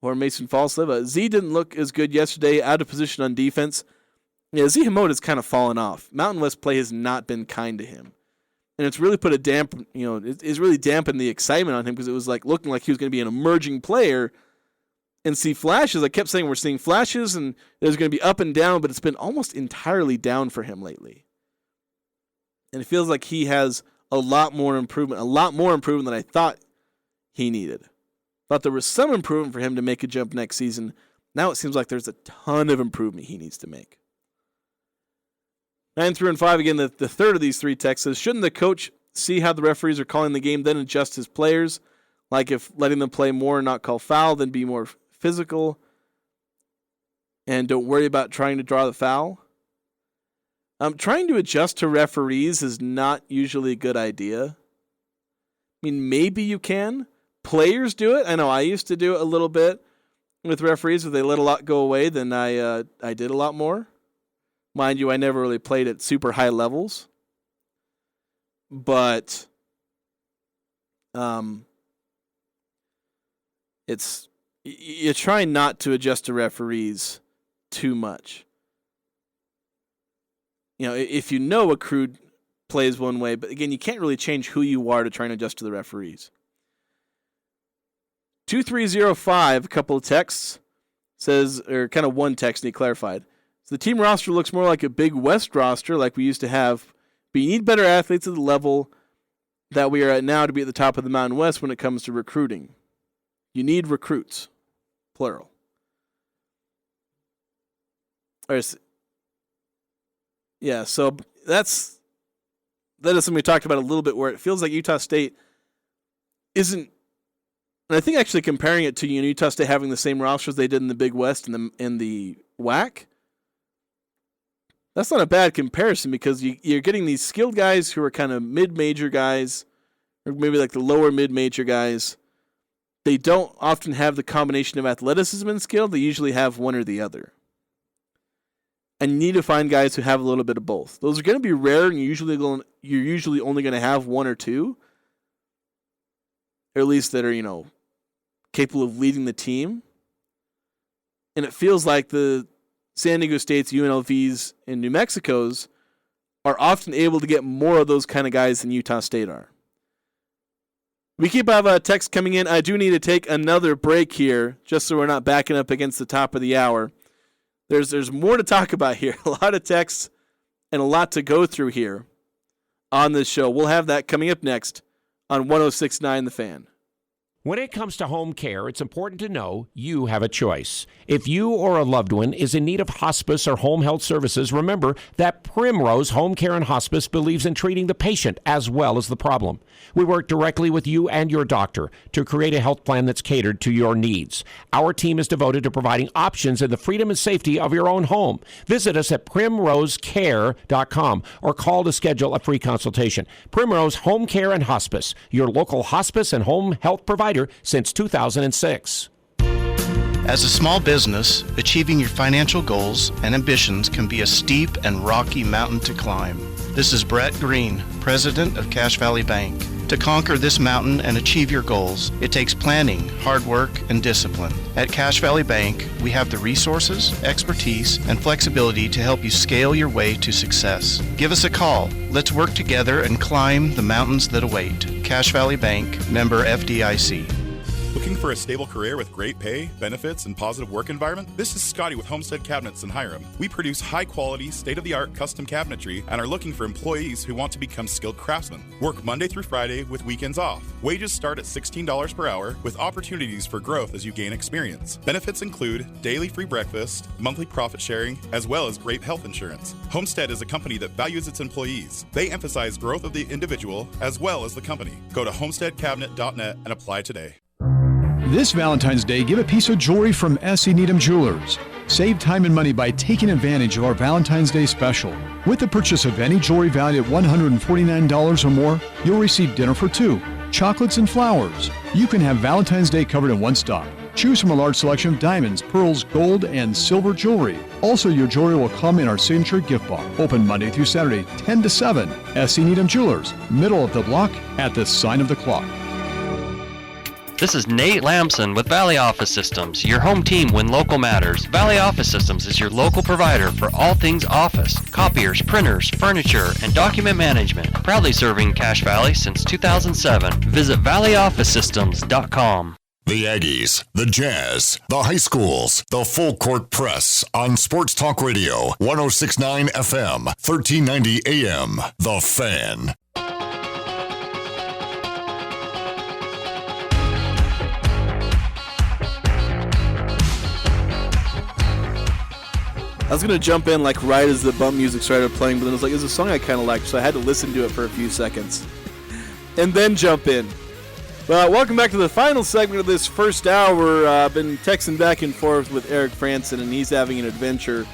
or Mason Falsleva. Z didn't look as good yesterday, out of position on defense. Yeah, Z Hamoda's kind of fallen off. Mountain West play has not been kind to him. And it's really put it's really dampened the excitement on him, because it was looking like he was going to be an emerging player and see flashes. I kept saying we're seeing flashes and there's going to be up and down, but it's been almost entirely down for him lately. And it feels like he has a lot more improvement than I thought he needed. Thought there was some improvement for him to make a jump next season. Now it seems like there's a ton of improvement he needs to make. 9-5 again, the third of these 3 texts says, shouldn't the coach see how the referees are calling the game, then adjust his players? Like if letting them play more and not call foul, then be more physical and don't worry about trying to draw the foul? Trying to adjust to referees is not usually a good idea. I mean, maybe you can. Players do it. I know I used to do it a little bit with referees. If they let a lot go away, then I did a lot more. Mind you, I never really played at super high levels. But you try not to adjust to referees too much. If you know a crew plays one way, but again, you can't really change who you are to try and adjust to the referees. 2305, a couple of texts, says, or kind of one text, and he clarified. So the team roster looks more like a Big West roster like we used to have, but you need better athletes at the level that we are at now to be at the top of the Mountain West when it comes to recruiting. You need recruits, plural. Yeah, so that is something we talked about a little bit, where it feels like Utah State isn't, and I think actually comparing it to Utah State having the same rosters they did in the Big West and the WAC, that's not a bad comparison, because you're getting these skilled guys who are kind of mid-major guys, or maybe like the lower mid-major guys. They don't often have the combination of athleticism and skill. They usually have one or the other. And you need to find guys who have a little bit of both. Those are going to be rare, and you're usually only going to have one or two, or at least that are, capable of leading the team. And it feels like the San Diego State's, UNLV's, and New Mexico's are often able to get more of those kind of guys than Utah State are. We keep having text coming in. I do need to take another break here, just so we're not backing up against the top of the hour. There's more to talk about here. A lot of texts and a lot to go through here on this show. We'll have that coming up next on 106.9 The Fan. When it comes to home care, it's important to know you have a choice. If you or a loved one is in need of hospice or home health services, remember that Primrose Home Care and Hospice believes in treating the patient as well as the problem. We work directly with you and your doctor to create a health plan that's catered to your needs. Our team is devoted to providing options in the freedom and safety of your own home. Visit us at primrosecare.com or call to schedule a free consultation. Primrose Home Care and Hospice, your local hospice and home health provider since 2006. As a small business, achieving your financial goals and ambitions can be a steep and rocky mountain to climb. This is Brett Green, president of Cache Valley Bank. To conquer this mountain and achieve your goals, it takes planning, hard work, and discipline. At Cache Valley Bank, we have the resources, expertise, and flexibility to help you scale your way to success. Give us a call. Let's work together and climb the mountains that await. Cache Valley Bank, member FDIC. Looking for a stable career with great pay, benefits, and positive work environment? This is Scotty with Homestead Cabinets in Hiram. We produce high-quality, state-of-the-art custom cabinetry and are looking for employees who want to become skilled craftsmen. Work Monday through Friday with weekends off. Wages start at $16 per hour with opportunities for growth as you gain experience. Benefits include daily free breakfast, monthly profit sharing, as well as great health insurance. Homestead is a company that values its employees. They emphasize growth of the individual as well as the company. Go to homesteadcabinet.net and apply today. This Valentine's Day, give a piece of jewelry from S.E. Needham Jewelers. Save time and money by taking advantage of our Valentine's Day special. With the purchase of any jewelry valued at $149 or more, you'll receive dinner for two, chocolates and flowers. You can have Valentine's Day covered in one stop. Choose from a large selection of diamonds, pearls, gold, and silver jewelry. Also, your jewelry will come in our signature gift box. Open Monday through Saturday, 10 to 7. S.E. Needham Jewelers, middle of the block at the sign of the clock. This is Nate Lamson with Valley Office Systems, your home team when local matters. Valley Office Systems is your local provider for all things office, copiers, printers, furniture, and document management. Proudly serving Cache Valley since 2007. Visit valleyofficesystems.com. The Aggies, the Jazz, the high schools, the full court press on Sports Talk Radio, 106.9 FM, 1390 AM. The Fan. I was going to jump in like right as the bump music started playing, but then it was like, it was a song I kind of liked, so I had to listen to it for a few seconds and then jump in. Well, welcome back to the final segment of this first hour. I've been texting back and forth with Eric Franson, and he's having an adventure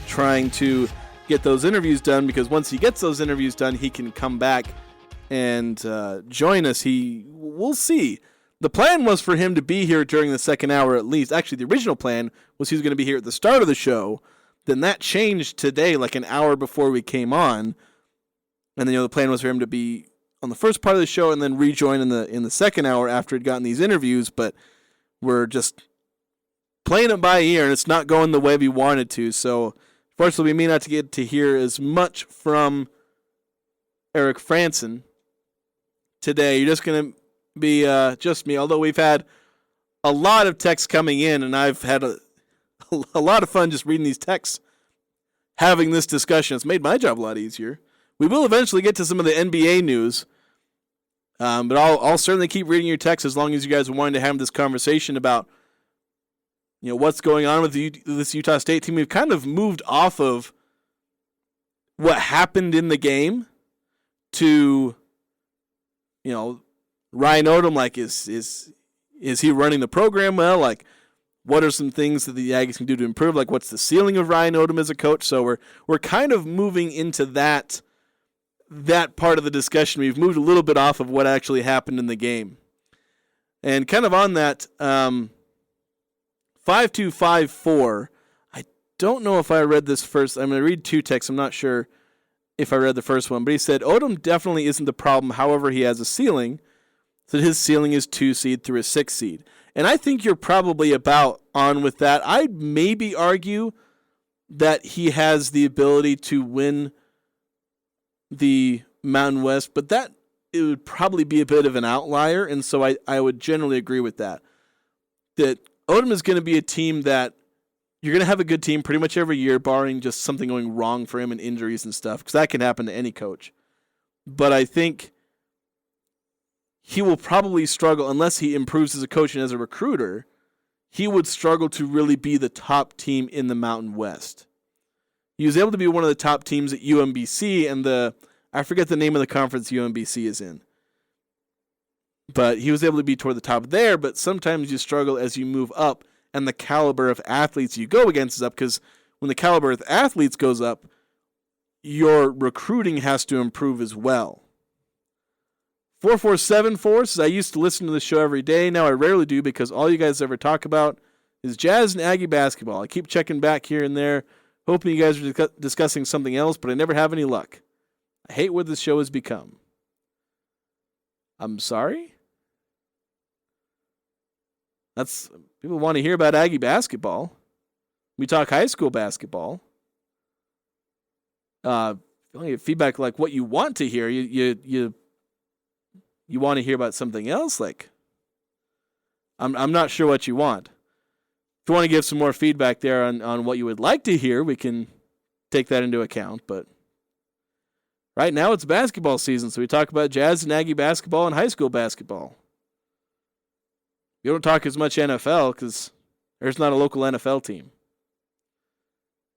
trying to get those interviews done, because once he gets those interviews done, he can come back and join us. We'll see. The plan was for him to be here during the second hour at least. Actually, the original plan was he was going to be here at the start of the show. Then that changed today, like an hour before we came on. And then the plan was for him to be on the first part of the show and then rejoin in the second hour after he'd gotten these interviews. But we're just playing it by ear, and it's not going the way we wanted to. So, fortunately, we may not get to hear as much from Eric Franson today. You're just going to be just me, although we've had a lot of texts coming in, and I've had a lot of fun just reading these texts, having this discussion. It's made my job a lot easier. We will eventually get to some of the NBA news But I'll certainly keep reading your text as long as you guys are wanting to have this conversation about what's going on with this Utah State team. We've kind of moved off of what happened in the game to Ryan Odom. Like, is he running the program well? Like, what are some things that the Aggies can do to improve? Like, what's the ceiling of Ryan Odom as a coach? So we're kind of moving into that part of the discussion. We've moved a little bit off of what actually happened in the game. And kind of on that, 5254, I don't know if I read this first. I'm going to read two texts. I'm not sure if I read the first one. But he said, Odom definitely isn't the problem. However, he has a ceiling. So his ceiling is 2 seed through a 6 seed. And I think you're probably about on with that. I'd maybe argue that he has the ability to win the Mountain West, but it would probably be a bit of an outlier, and so I would generally agree with that. That Odom is going to be a team that you're going to have a good team pretty much every year, barring just something going wrong for him and injuries and stuff, because that can happen to any coach. But I think he will probably struggle, unless he improves as a coach and as a recruiter, he would struggle to really be the top team in the Mountain West. He was able to be one of the top teams at UMBC and I forget the name of the conference UMBC is in. But he was able to be toward the top there, but sometimes you struggle as you move up and the caliber of athletes you go against is up, because when the caliber of athletes goes up, your recruiting has to improve as well. 4474 says, I used to listen to the show every day. Now I rarely do because all you guys ever talk about is Jazz and Aggie basketball. I keep checking back here and there, hoping you guys are discussing something else, but I never have any luck. I hate what this show has become. I'm sorry? People want to hear about Aggie basketball. We talk high school basketball. You only get feedback like what you want to hear. You want to hear about something else? Like, I'm not sure what you want. If you want to give some more feedback there on what you would like to hear, we can take that into account. But right now it's basketball season, so we talk about Jazz and Aggie basketball and high school basketball. We don't talk as much NFL because there's not a local NFL team.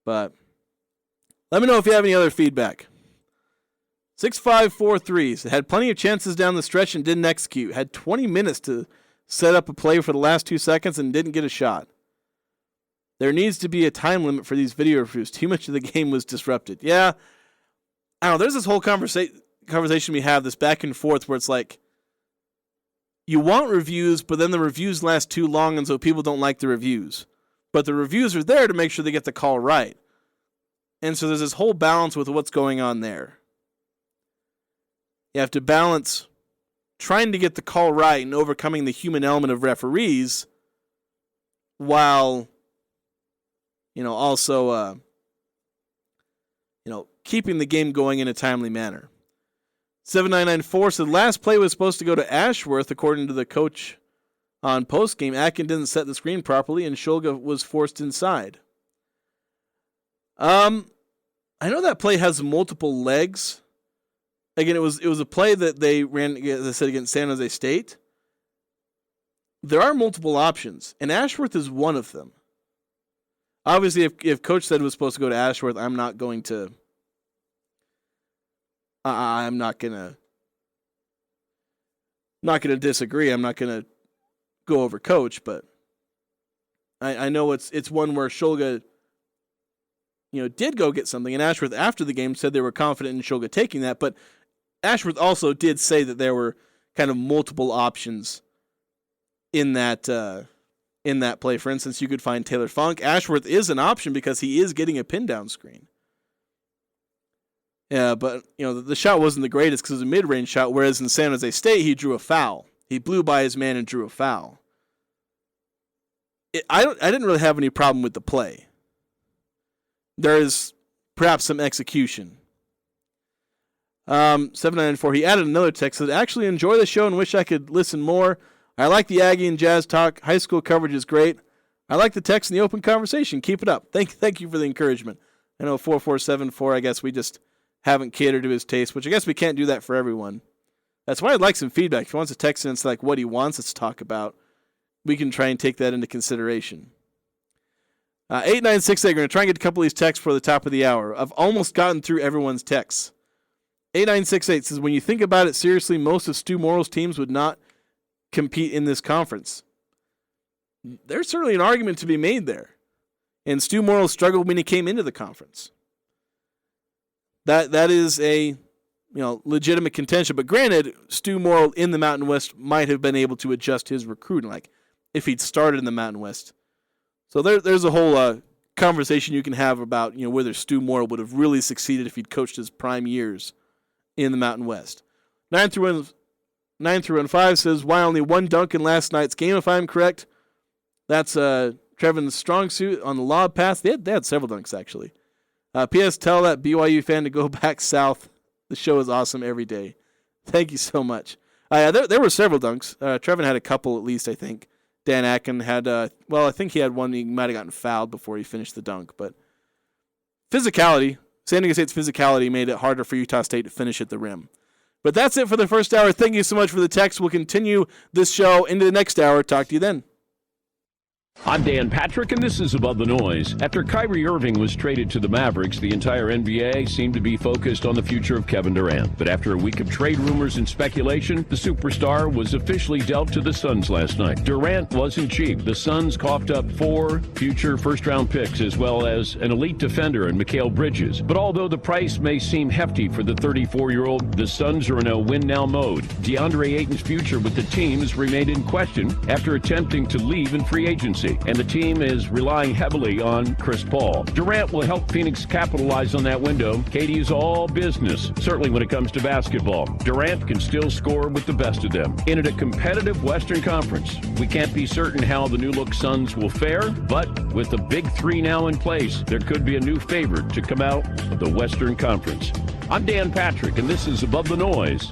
But let me know if you have any other feedback. 6543 had plenty of chances down the stretch and didn't execute. Had 20 minutes to set up a play for the last 2 seconds and didn't get a shot. There needs to be a time limit for these video reviews. Too much of the game was disrupted. Yeah, I don't know. There's this whole conversation we have, this back and forth, where it's like, you want reviews, but then the reviews last too long, and so people don't like the reviews. But the reviews are there to make sure they get the call right. And so there's this whole balance with what's going on there. You have to balance trying to get the call right and overcoming the human element of referees while, also, keeping the game going in a timely manner. 7994 said last play was supposed to go to Ashworth, according to the coach on postgame. Atkin didn't set the screen properly, and Shulga was forced inside. I know that play has multiple legs. Again, it was a play that they ran, as I said, against San Jose State. There are multiple options, and Ashworth is one of them. Obviously, if Coach said it was supposed to go to Ashworth, I'm not going to disagree. I'm not going to go over Coach, but I know it's one where Shulga, did go get something, and Ashworth after the game said they were confident in Shulga taking that, but Ashworth also did say that there were kind of multiple options in that play. For instance, you could find Taylor Funk. Ashworth is an option because he is getting a pin down screen. Yeah, but the shot wasn't the greatest because it was a mid-range shot, whereas in San Jose State he drew a foul. He blew by his man and drew a foul. I didn't really have any problem with the play. There is perhaps some execution. 794, he added another text that actually enjoy the show and wish I could listen more. I like the Aggie and Jazz talk. High school coverage is great. I like the text and the open conversation. Keep it up. Thank you for the encouragement. I know 4474, I guess we just haven't catered to his taste, which I guess we can't do that for everyone. That's why I'd like some feedback. If he wants to text in and say, like, what he wants us to talk about, we can try and take that into consideration. 8968, we're going to try and get a couple of these texts before the top of the hour. I've almost gotten through everyone's texts. 8968 says, when you think about it seriously, most of Stu Morrill's teams would not compete in this conference. There's certainly an argument to be made there. And Stu Morrill struggled when he came into the conference. That is a legitimate contention. But granted, Stu Morrill in the Mountain West might have been able to adjust his recruiting, like if he'd started in the Mountain West. So there's a whole conversation you can have about whether Stu Morrill would have really succeeded if he'd coached his prime years in the Mountain West. 9-5 says, why only one dunk in last night's game, if I'm correct? That's Trevin's strong suit on the lob pass. They had several dunks, actually. P.S. Tell that BYU fan to go back south. The show is awesome every day. Thank you so much. There were several dunks. Trevin had a couple at least, I think. Dan Atkin had, I think he had one. He might have gotten fouled before he finished the dunk. But physicality, San Diego State's physicality made it harder for Utah State to finish at the rim. But that's it for the first hour. Thank you so much for the text. We'll continue this show into the next hour. Talk to you then. I'm Dan Patrick, and this is Above the Noise. After Kyrie Irving was traded to the Mavericks, the entire NBA seemed to be focused on the future of Kevin Durant. But after a week of trade rumors and speculation, the superstar was officially dealt to the Suns last night. Durant wasn't cheap. The Suns coughed up 4 future first-round picks, as well as an elite defender in Mikal Bridges. But although the price may seem hefty for the 34-year-old, the Suns are in a win-now mode. DeAndre Ayton's future with the team has remained in question after attempting to leave in free agency. And the team is relying heavily on Chris Paul. Durant will help Phoenix capitalize on that window. Katie is all business, certainly when it comes to basketball. Durant can still score with the best of them. In a competitive Western Conference, we can't be certain how the new-look Suns will fare, but with the big 3 now in place, there could be a new favorite to come out of the Western Conference. I'm Dan Patrick, and this is Above the Noise.